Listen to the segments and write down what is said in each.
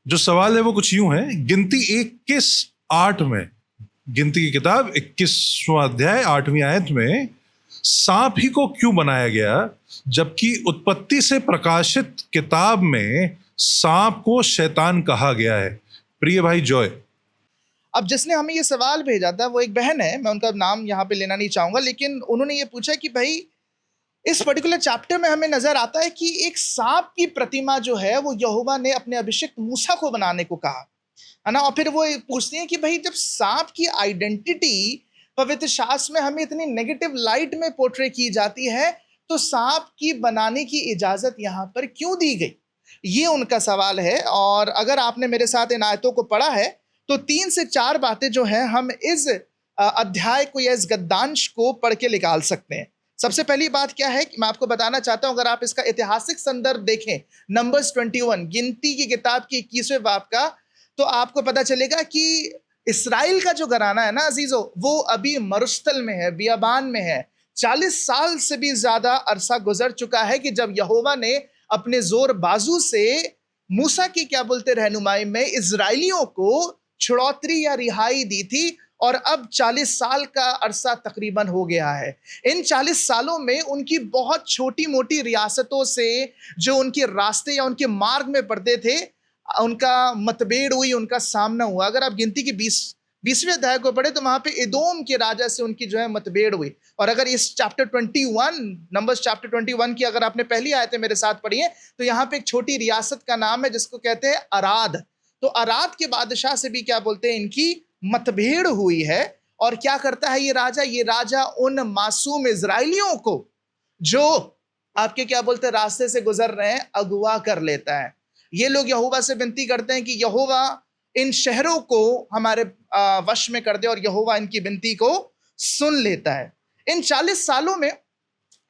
जो सवाल है वो कुछ यूं है, गिनती 21:8 में, गिनती की किताब 21वां अध्याय 8वीं आयत में सांप ही को क्यों बनाया गया, जबकि उत्पत्ति से प्रकाशित किताब में सांप को शैतान कहा गया है। प्रिय भाई जॉय, अब जिसने हमें ये सवाल भेजा था वो एक बहन है, मैं उनका नाम यहाँ पे लेना नहीं चाहूंगा, लेकिन उन्होंने ये पूछा कि भाई इस पर्टिकुलर चैप्टर में हमें नजर आता है कि एक सांप की प्रतिमा जो है वो यहोवा ने अपने अभिषिक्त मूसा को बनाने को कहा, है ना। और फिर वो पूछती हैं कि भाई जब सांप की आइडेंटिटी पवित्र शास्त्र में हमें इतनी नेगेटिव लाइट में पोर्ट्रे की जाती है, तो सांप की बनाने की इजाजत यहाँ पर क्यों दी गई, ये उनका सवाल है। और अगर आपने मेरे साथ इन आयतों को पढ़ा है तो 3 से 4 बातें जो है हम इस अध्याय को या इस गद्यांश को पढ़ के निकाल सकते हैं। सबसे पहली बात क्या है कि मैं आपको बताना चाहता हूं, अगर आप इसका ऐतिहासिक संदर्भ देखें, नंबर्स 21 गिनती की किताब की 21वें बाब का, तो आपको पता चलेगा कि इस्राएल का जो घराना है ना अजीजों, वो अभी मरुस्थल में है, बियाबान में है। 40 साल से भी ज्यादा अरसा गुजर चुका है कि जब यहोवा ने अपने जोर बाजू से मूसा की क्या बोलते रहनुमाई में इजराइलियों को छुड़ौतरी या रिहाई दी थी, और अब 40 साल का अरसा तकरीबन हो गया है। इन 40 सालों में उनकी बहुत छोटी मोटी रियासतों से जो उनके रास्ते या उनके मार्ग में पड़ते थे, उनका मतभेद हुई, उनका सामना हुआ। अगर आप गिनती की 20वें अध्याय को पढ़े तो वहां पे एदोम के राजा से उनकी जो है मतभेद हुई। और अगर इस चैप्टर 21 नंबर्स चैप्टर 21 की अगर आपने पहली आयतें मेरे साथ पढ़ी है, तो यहाँ पे एक छोटी रियासत का नाम है जिसको कहते हैं अराद। तो अराद के बादशाह से भी क्या बोलते हैं, इनकी मतभेद हुई है। और क्या करता है ये राजा उन मासूम इजराइलियों को जो आपके क्या बोलते हैं रास्ते से गुजर रहे हैं अगवा कर लेता है। ये लोग यहोवा से विनती करते हैं कि यहोवा इन शहरों को हमारे वश में कर दे, और यहोवा इनकी विनती को सुन लेता है। इन 40 सालों में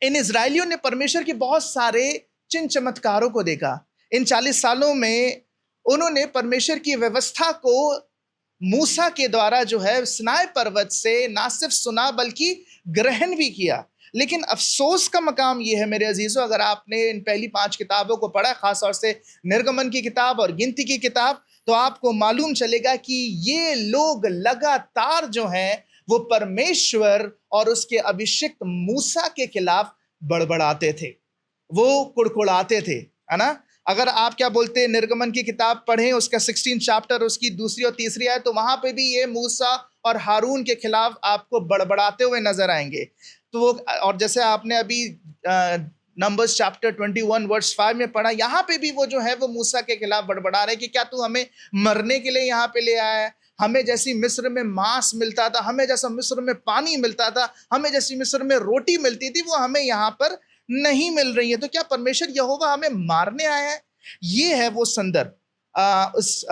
इन इजराइलियों ने परमेश्वर के बहुत सारे चिन्ह चमत्कारों को देखा। इन 40 सालों में उन्होंने परमेश्वर की व्यवस्था को मूसा के द्वारा जो है सिनाई पर्वत से ना सिर्फ सुना बल्कि ग्रहण भी किया। लेकिन अफसोस का मकाम यह है मेरे अजीजों, अगर आपने इन पहली 5 किताबों को पढ़ा, खास तौर से निर्गमन की किताब और गिनती की किताब, तो आपको मालूम चलेगा कि ये लोग लगातार जो हैं वो परमेश्वर और उसके अभिषिक्त मूसा के खिलाफ बड़बड़ाते थे, वो कुड़कुड़ाते थे, है ना। अगर आप क्या बोलते हैं निर्गमन की किताब पढ़ें, उसका 16 चैप्टर, उसकी 2री और 3री आयत, तो वहां पे भी ये मूसा और हारून के खिलाफ आपको बड़बड़ाते हुए नजर आएंगे। तो वो, और जैसे आपने अभी नंबर्स चैप्टर 21 वर्स 5 में पढ़ा, यहाँ पे भी वो जो है वो मूसा के खिलाफ बड़बड़ा रहे कि क्या तू हमें मरने के लिए यहाँ पे ले आया है, हमें जैसी मिस्र में मांस मिलता था, हमें जैसा मिस्र में पानी मिलता था, हमें जैसी मिस्र में रोटी मिलती थी, वो हमें यहाँ पर नहीं मिल रही है, तो क्या परमेश्वर यहोवा हमें मारने आया है। ये है वो संदर्भ उस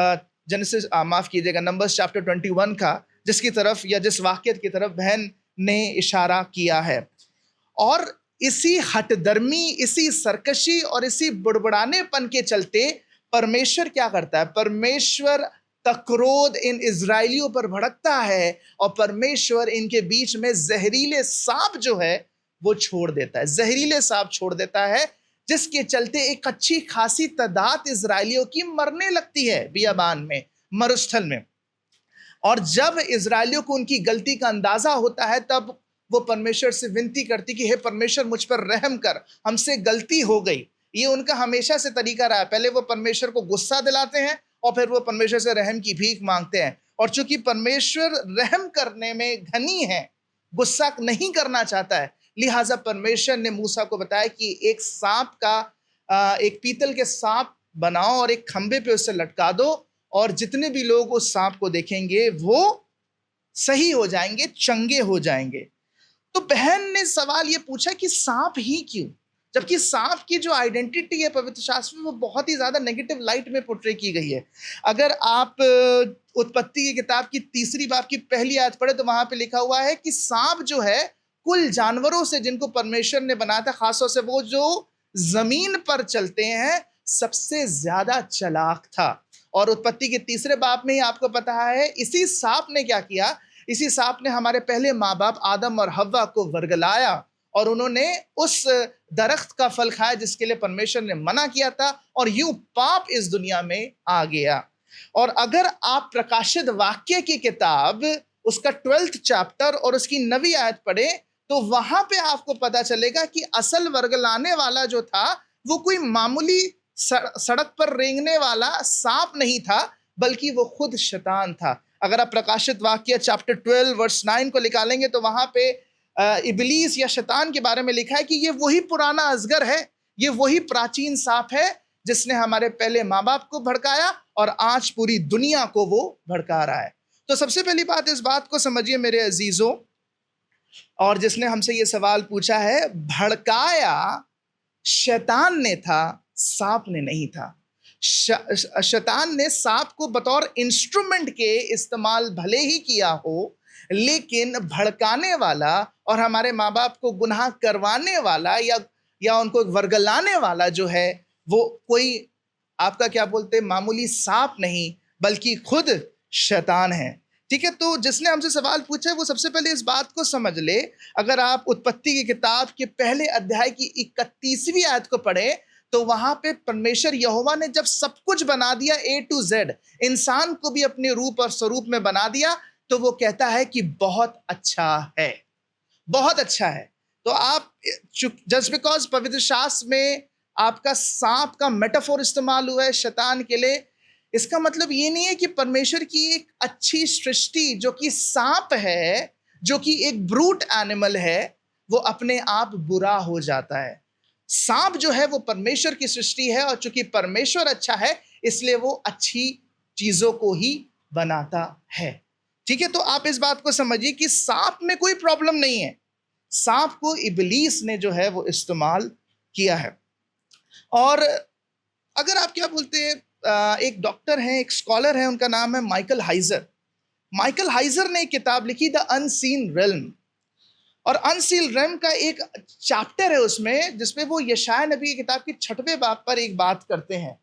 जेनेसिस माफ कीजिएगा नंबर्स चैप्टर 21 का, जिसकी तरफ या जिस वाक्य की तरफ बहन ने इशारा किया है। और इसी हठधर्मी, इसी सरकशी और इसी बुड़बुड़ानेपन के चलते परमेश्वर क्या करता है, परमेश्वर तक्रोध इन इजराइलियों पर भड़कता है, और परमेश्वर इनके बीच में जहरीले सांप जो है वो छोड़ देता है, जहरीले सांप छोड़ देता है, जिसके चलते एक अच्छी खासी तादाद इजराइलियों की मरने लगती है बियाबान में, मरुस्थल में। और जब इजराइलियों को उनकी गलती का अंदाजा होता है, तब वो परमेश्वर से विनती करती कि हे परमेश्वर मुझ पर रहम कर, हमसे गलती हो गई। ये उनका हमेशा से तरीका रहा है, पहले वो परमेश्वर को गुस्सा दिलाते हैं और फिर वो परमेश्वर से रहम की भीख मांगते हैं। और चूंकि परमेश्वर रहम करने में धनी है, गुस्सा नहीं करना चाहता है, लिहाजा परमेश्वर ने मूसा को बताया कि एक सांप का एक पीतल के सांप बनाओ और एक खंबे पे उसे लटका दो, और जितने भी लोग उस सांप को देखेंगे वो सही हो जाएंगे, चंगे हो जाएंगे। तो बहन ने सवाल ये पूछा कि सांप ही क्यों, जबकि सांप की जो आइडेंटिटी है पवित्र शास्त्र में वो बहुत ही ज्यादा नेगेटिव लाइट में पोर्ट्रे की गई है। अगर आप उत्पत्ति की किताब की 3री बाब की पहली आयत पढ़े तो वहां पे लिखा हुआ है कि सांप जो है कुल जानवरों से जिनको परमेश्वर ने बनाया था, खासतौर से वो जो जमीन पर चलते हैं, सबसे ज्यादा चालाक था। और उत्पत्ति के 3रे बाब में ही आपको पता है इसी सांप ने क्या किया, इसी सांप ने हमारे पहले माँ बाप आदम और हव्वा को वर्गलाया और उन्होंने उस दरख्त का फल खाया जिसके लिए परमेश्वर ने मना किया था, और यूं पाप इस दुनिया में आ गया। और अगर आप प्रकाशित वाक्य की किताब उसका 12th चैप्टर और उसकी 9वीं आयत पढ़े तो वहां पे आपको पता चलेगा कि असल वर्गलाने वाला जो था वो कोई मामूली सड़क पर रेंगने वाला सांप नहीं था, बल्कि वो खुद शैतान था। अगर आप प्रकाशित वाक्य चैप्टर 12 वर्स 9 को निकालेंगे तो वहां पे इबलीस या शैतान के बारे में लिखा है कि ये वही पुराना अजगर है, ये वही प्राचीन सांप है जिसने हमारे पहले माँ बाप को भड़काया और आज पूरी दुनिया को वो भड़का रहा है। तो सबसे पहली बात, इस बात को समझिए मेरे अजीजों, और जिसने हमसे ये सवाल पूछा है, भड़काया शैतान ने था, सांप ने नहीं था। शैतान ने सांप को बतौर इंस्ट्रूमेंट के इस्तेमाल भले ही किया हो, लेकिन भड़काने वाला और हमारे माँ बाप को गुनाह करवाने वाला या उनको वर्गलाने वाला जो है वो कोई आपका क्या बोलते मामूली सांप नहीं, बल्कि खुद शैतान है। ठीक है, तो जिसने हमसे सवाल पूछा वो सबसे पहले इस बात को समझ ले। अगर आप उत्पत्ति की किताब के पहले अध्याय की 31वीं आयत को पढ़े तो वहां पे परमेश्वर यहोवा ने जब सब कुछ बना दिया A to Z, इंसान को भी अपने रूप और स्वरूप में बना दिया, तो वो कहता है कि बहुत अच्छा है, बहुत अच्छा है। तो आप जस्ट बिकॉज पवित्र शास्त्र में आपका सांप का मेटाफोर इस्तेमाल हुआ है शैतान के लिए, इसका मतलब ये नहीं है कि परमेश्वर की एक अच्छी सृष्टि जो कि सांप है, जो कि एक ब्रूट एनिमल है, वो अपने आप बुरा हो जाता है। सांप जो है वो परमेश्वर की सृष्टि है, और चूंकि परमेश्वर अच्छा है इसलिए वो अच्छी चीजों को ही बनाता है। ठीक है, तो आप इस बात को समझिए कि सांप में कोई प्रॉब्लम नहीं है, सांप को इबलीस ने जो है वो इस्तेमाल किया है। और अगर आप क्या बोलते हैं, एक डॉक्टर हैं, एक स्कॉलर हैं, उनका नाम है माइकल हाइजर। माइकल हाइजर ने एक किताब लिखी द अनसीन रेल्म, और अनसीन रेल्म का एक चैप्टर है उसमें जिसमें वो यशायाह नबी की किताब की 6वें बाब पर एक बात करते हैं।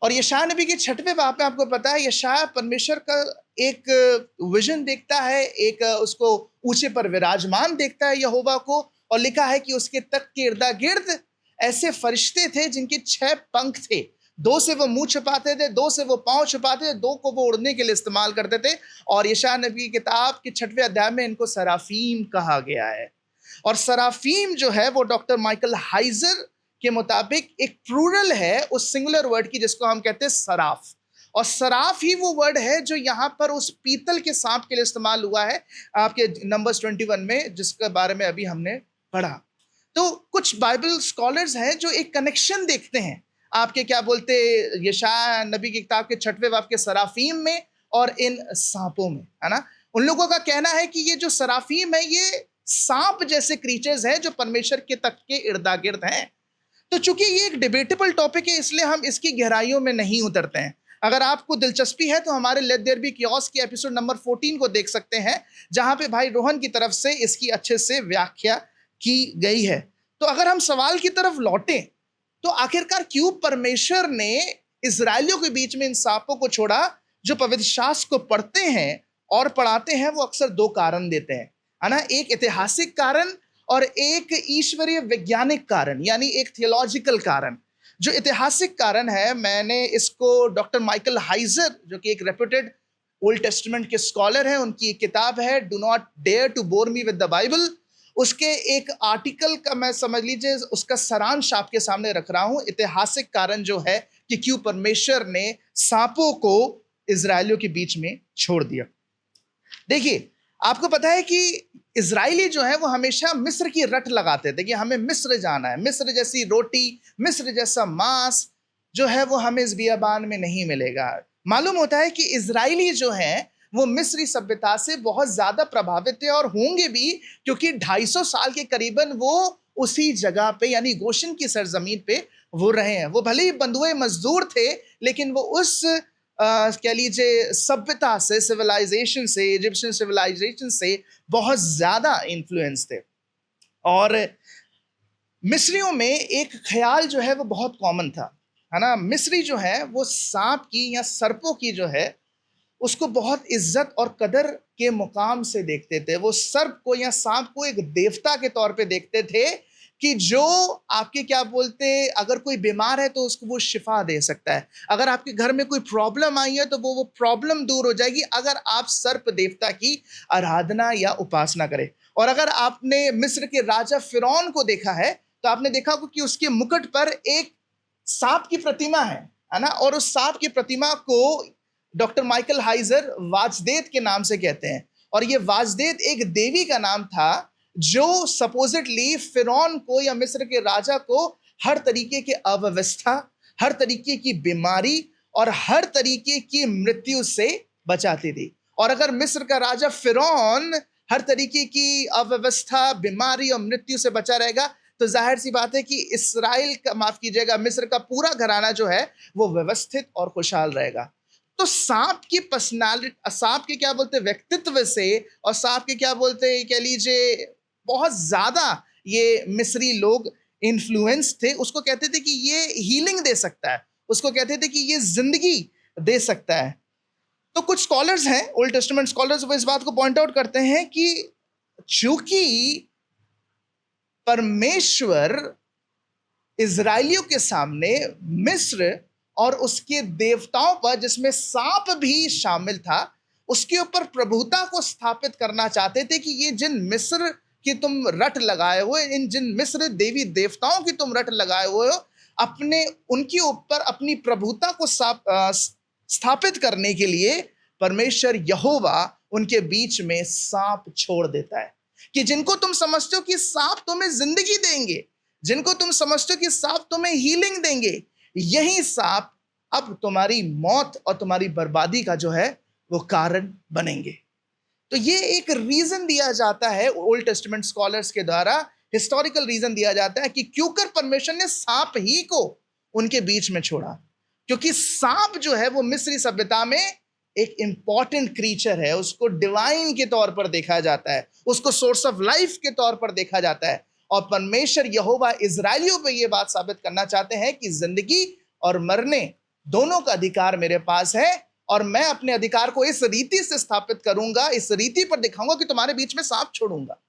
और यशायाह नबी के 6वें बाब में आपको पता है यशायाह परमेश्वर का एक विजन देखता है, एक उसको ऊंचे पर विराजमान देखता है यहोवा को, और लिखा है कि उसके तख्त के इर्दा गिर्द ऐसे फरिश्ते थे जिनके 6 पंख थे, 2 से वो मुंह छुपाते थे, 2 से वो पांव छुपाते थे, 2 को वो उड़ने के लिए इस्तेमाल करते थे। और यशायाह नबी की किताब के 6वें अध्याय में इनको सराफीम कहा गया है। और सराफीम जो है वो डॉक्टर माइकल हाइजर के मुताबिक एक प्लूरल है उस सिंगुलर वर्ड की जिसको हम कहते हैं सराफ, और सराफ ही वो वर्ड है जो यहाँ पर उस पीतल के सांप के लिए इस्तेमाल हुआ है आपके नंबर्स 21 में, जिसके बारे में अभी हमने पढ़ा। तो कुछ बाइबल स्कॉलर्स हैं जो एक कनेक्शन देखते हैं आपके क्या बोलते यशायाह नबी की किताब के 6वें बाब के सराफीम में और इन सांपों में, है ना। उन लोगों का कहना है कि ये जो सराफीम है ये सांप जैसे क्रीचर्स हैं जो परमेश्वर के तख्त के इर्दा गिर्द हैं। तो चूंकि ये एक डिबेटेबल टॉपिक है इसलिए हम इसकी गहराइयों में नहीं उतरते हैं। अगर आपको दिलचस्पी है तो हमारे लेट देयर बी कियोस के एपिसोड नंबर 14 को देख सकते हैं, जहां पे भाई रोहन की तरफ से इसकी अच्छे से व्याख्या की गई है। तो अगर हम सवाल की तरफ लौटें तो आखिरकार क्यों परमेश्वर ने इजरायलियों के बीच में इन सांपों को छोड़ा? जो पवित्र शास्त्र को पढ़ते हैं और पढ़ाते हैं वो अक्सर 2 कारण देते हैं, है ना। एक ऐतिहासिक कारण और एक ईश्वरीय वैज्ञानिक कारण, यानी एक थियोलॉजिकल कारण। जो ऐतिहासिक कारण है, मैंने इसको डॉक्टर माइकल हाइजर जो कि एक रेप्यूटेड ओल्ड टेस्टामेंट के स्कॉलर हैं, उनकी एक किताब है do not dare to bore me with the Bible, उसके एक आर्टिकल का मैं समझ लीजिए उसका सारांश आपके सामने रख रहा हूं। ऐतिहासिक कारण जो है कि क्यों परमेश्वर ने सांपों को इजरायलियों के बीच में छोड़ दिया। देखिए, आपको पता है कि इजरायली जो है वो हमेशा मिस्र की रट लगाते थे कि हमें मिस्र जाना है, मिस्र जैसी रोटी, मिस्र जैसा मांस जो है वो हमें इस बियाबान में नहीं मिलेगा। मालूम होता है कि इजरायली जो हैं वो मिस्री सभ्यता से बहुत ज्यादा प्रभावित थे और होंगे भी, क्योंकि 250 साल के करीबन वो उसी जगह पे यानी गोशन की सरजमीन पे वो रहे हैं। वो भले ही बंधुए मजदूर थे, लेकिन वो उस कह लीजिए सभ्यता से, सिविलाइजेशन से, इजिप्शियन सिविलाइजेशन से बहुत ज्यादा इन्फ्लुएंस थे। और मिस्रियों में एक ख्याल जो है वो बहुत कॉमन था, है ना। मिस्री जो है वो सांप की या सर्पों की जो है उसको बहुत इज्जत और कदर के मुकाम से देखते थे। वो सर्प को या सांप को एक देवता के तौर पे देखते थे कि जो आपके क्या बोलते, अगर कोई बीमार है तो उसको वो शिफा दे सकता है। अगर आपके घर में कोई प्रॉब्लम आई है तो वो प्रॉब्लम दूर हो जाएगी अगर आप सर्प देवता की आराधना या उपासना करें। और अगर आपने मिस्र के राजा फिरौन को देखा है तो आपने देखा होगा कि उसके मुकुट पर एक सांप की प्रतिमा है ना। और उस सांप की प्रतिमा को डॉक्टर माइकल हाइजर वाजदेत के नाम से कहते हैं। और ये वाजदेत एक देवी का नाम था जो सपोजिटली फिरौन को या मिस्र के राजा को हर तरीके के अव्यवस्था, हर तरीके की बीमारी और हर तरीके की मृत्यु से बचाती थी। और अगर मिस्र का राजा फिरौन हर तरीके की अव्यवस्था, बीमारी और मृत्यु से बचा रहेगा तो जाहिर सी बात है कि इस्राएल का, माफ कीजिएगा, मिस्र का पूरा घराना जो है वो व्यवस्थित और खुशहाल रहेगा। तो सांप की पर्सनालिटी, सांप के क्या बोलते व्यक्तित्व से और सांप के क्या बोलते कह लीजिए बहुत ज्यादा ये मिस्री लोग इन्फ्लुएंस थे। उसको कहते थे कि ये हीलिंग दे सकता है, उसको कहते थे कि ये जिंदगी दे सकता है। तो कुछ स्कॉलर्स हैं, ओल्ड टेस्टामेंट स्कॉलर्स, वो इस बात को पॉइंट आउट करते हैं कि चूंकि परमेश्वर इजराइलियों के सामने मिस्र और उसके देवताओं पर, जिसमें सांप भी शामिल था, उसके ऊपर प्रभुता को स्थापित करना चाहते थे कि ये जिन मिस्र की तुम रट लगाए हुए, इन जिन मिस्र देवी देवताओं की तुम रट लगाए हुए हो, अपने उनके ऊपर अपनी प्रभुता को स्थापित करने के लिए परमेश्वर यहोवा उनके बीच में सांप छोड़ देता है। कि जिनको तुम समझते हो कि सांप तुम्हें जिंदगी देंगे, जिनको तुम समझते हो कि सांप तुम्हें हीलिंग देंगे, यही सांप अब तुम्हारी मौत और तुम्हारी बर्बादी का जो है वो कारण बनेंगे। तो ये एक रीजन दिया जाता है ओल्ड टेस्टामेंट स्कॉलर्स के द्वारा, हिस्टोरिकल रीजन दिया जाता है कि क्यों कर परमेश्वर ने सांप ही को उनके बीच में छोड़ा। क्योंकि सांप जो है वो मिस्री सभ्यता में एक इंपॉर्टेंट क्रीचर है, उसको डिवाइन के तौर पर देखा जाता है, उसको सोर्स ऑफ लाइफ के तौर पर देखा जाता है। और परमेश्वर यहोवा इजराइलियों पे ये बात साबित करना चाहते हैं कि जिंदगी और मरने दोनों का अधिकार मेरे पास है और मैं अपने अधिकार को इस रीति से स्थापित करूंगा, इस रीति पर दिखाऊंगा कि तुम्हारे बीच में सांप छोड़ूंगा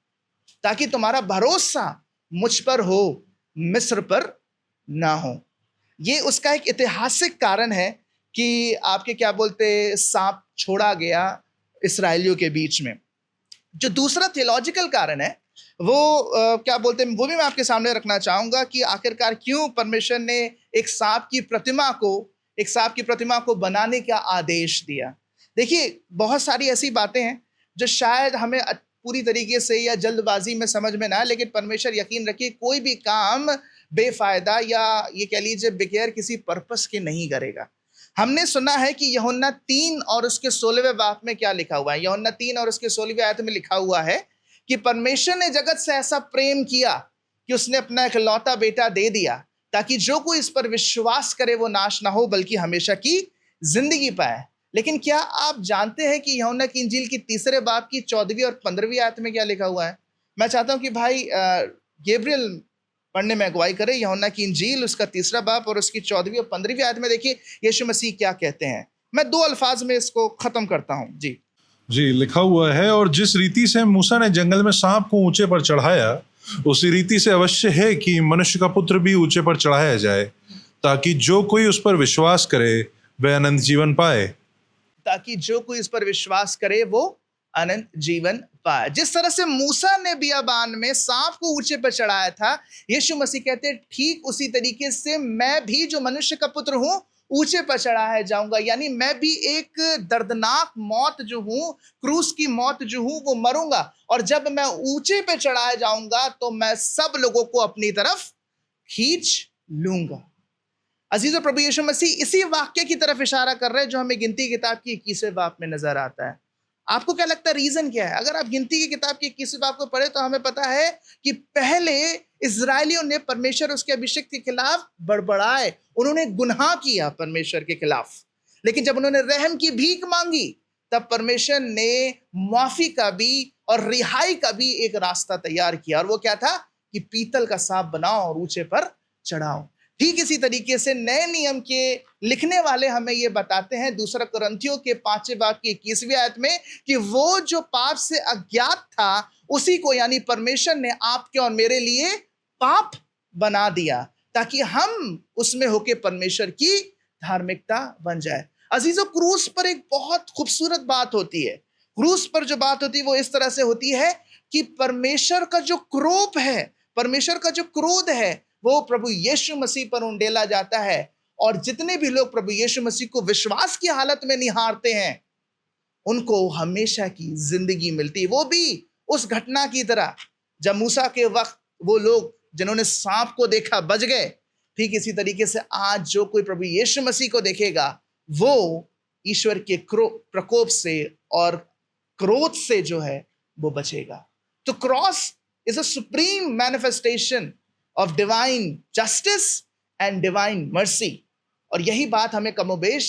ताकि तुम्हारा भरोसा मुझ पर हो, मिस्र पर ना हो। ये उसका एक ऐतिहासिक कारण है कि आपके क्या बोलते सांप छोड़ा गया इस्राएलियों के बीच में। जो दूसरा थियोलॉजिकल कारण है वो क्या बोलते हैं, वो भी मैं आपके सामने रखना चाहूंगा कि आखिरकार क्यों परमेश्वर ने एक सांप की प्रतिमा को बनाने का आदेश दिया। देखिए बहुत सारी ऐसी बातें हैं जो शायद हमें पूरी तरीके से या जल्दबाजी में समझ में ना आए, लेकिन परमेश्वर यकीन रखिए कोई भी काम बेफायदा या ये कह लीजिए बगैर किसी पर्पस के नहीं करेगा। हमने सुना है कि यूहन्ना 3 और उसके 16वें बाब में क्या लिखा हुआ है। यूहन्ना 3 और उसके 16वें आयत में लिखा हुआ है कि परमेश्वर ने जगत से ऐसा प्रेम किया कि उसने अपना इकलौता बेटा दे दिया ताकि जो कोई इस पर विश्वास करे वो नाश ना हो बल्कि हमेशा की जिंदगी पाए। लेकिन क्या आप जानते हैं कि यूहन्ना की इंजील की 3 बाब की 14वीं और 15वीं आयत में क्या लिखा हुआ है? मैं चाहता हूं कि भाई गैब्रियल पढ़ने में अगुवाई करे। यूहन्ना की इंजील उसका 3 बाब और उसकी 14वीं और 15वीं आयत में देखिए यीशु मसीह क्या कहते हैं। मैं 2 अल्फाज में इसको खत्म करता हूं। जी लिखा हुआ है, और जिस रीति से मूसा ने जंगल में सांप को ऊंचे पर चढ़ाया, उसी रीति से अवश्य है कि मनुष्य का पुत्र भी ऊंचे पर चढ़ाया जाए ताकि जो कोई उस पर विश्वास करे वह अनंत जीवन पाए। ताकि जो कोई इस पर विश्वास करे वो अनंत जीवन पाए। जिस तरह से मूसा ने बियाबान में सांप को ऊंचे पर चढ़ाया था, यीशु मसीह कहते हैं ठीक उसी तरीके से मैं भी जो मनुष्य का पुत्र हूं ऊंचे पर चढ़ाया जाऊंगा। यानी मैं भी एक दर्दनाक मौत जो हूं, क्रूस की मौत जो हूं वो मरूंगा, और जब मैं ऊंचे पे चढ़ाया जाऊंगा तो मैं सब लोगों को अपनी तरफ खींच लूंगा। अजीज और प्रभु यीशु मसीह इसी वाक्य की तरफ इशारा कर रहे हैं जो हमें गिनती की किताब की 21वें बाब में नजर आता है। आपको क्या लगता है रीजन क्या है? अगर आप गिनती की किताब की 21वें बाब को पढ़े तो हमें पता है कि पहले इजरायलियों ने परमेश्वर उसके अभिषेक के खिलाफ बड़बड़ाए, उन्होंने गुनाह किया परमेश्वर के खिलाफ। लेकिन जब उन्होंने रहम की भीख मांगी तब परमेश्वर ने माफी का भी और रिहाई का भी एक रास्ता तैयार किया, और वो क्या था कि पीतल का सांप बनाओ और ऊंचे पर चढ़ाओ। ठीक इसी तरीके से नए नियम के लिखने वाले हमें ये बताते हैं 2 कुरिन्थियों के 5वें बाब की 21वीं आयत में कि वो जो पाप से अज्ञात था उसी को यानी परमेश्वर ने आपके और मेरे लिए पाप बना दिया ताकि हम उसमें होके परमेश्वर की धार्मिकता बन जाए। अजीजों, क्रूस पर एक बहुत खूबसूरत बात होती है। क्रूस पर जो बात होती है वो इस तरह से होती है कि परमेश्वर का जो क्रोध है, परमेश्वर का जो क्रोध है, वो प्रभु यीशु मसीह पर उंडेला जाता है। और जितने भी लोग प्रभु यीशु मसीह को विश्वास की हालत में निहारते हैं उनको हमेशा की जिंदगी मिलती है। वो भी उस घटना की तरह जब मूसा के वक्त वो लोग जिन्होंने सांप को देखा बच गए, ठीक इसी तरीके से आज जो कोई प्रभु यीशु मसीह को देखेगा वो ईश्वर के प्रकोप से और क्रोध से जो है वो बचेगा। तो cross is a supreme manifestation of divine justice and divine mercy. और यही बात हमें कमोबेश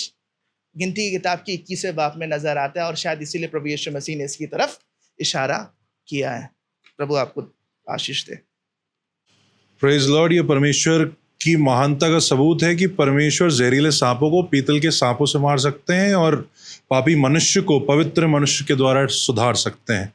गिनती की किताब की 21वें बाब में नजर आता है और शायद इसीलिए प्रभु यीशु मसीह ने इसकी तरफ इशारा किया है। प्रभु आपको आशीष दे। Praise Lord. ये परमेश्वर की महानता का सबूत है कि परमेश्वर जहरीले सांपों को पीतल के सांपों से मार सकते हैं और पापी मनुष्य को पवित्र मनुष्य के द्वारा सुधार सकते हैं।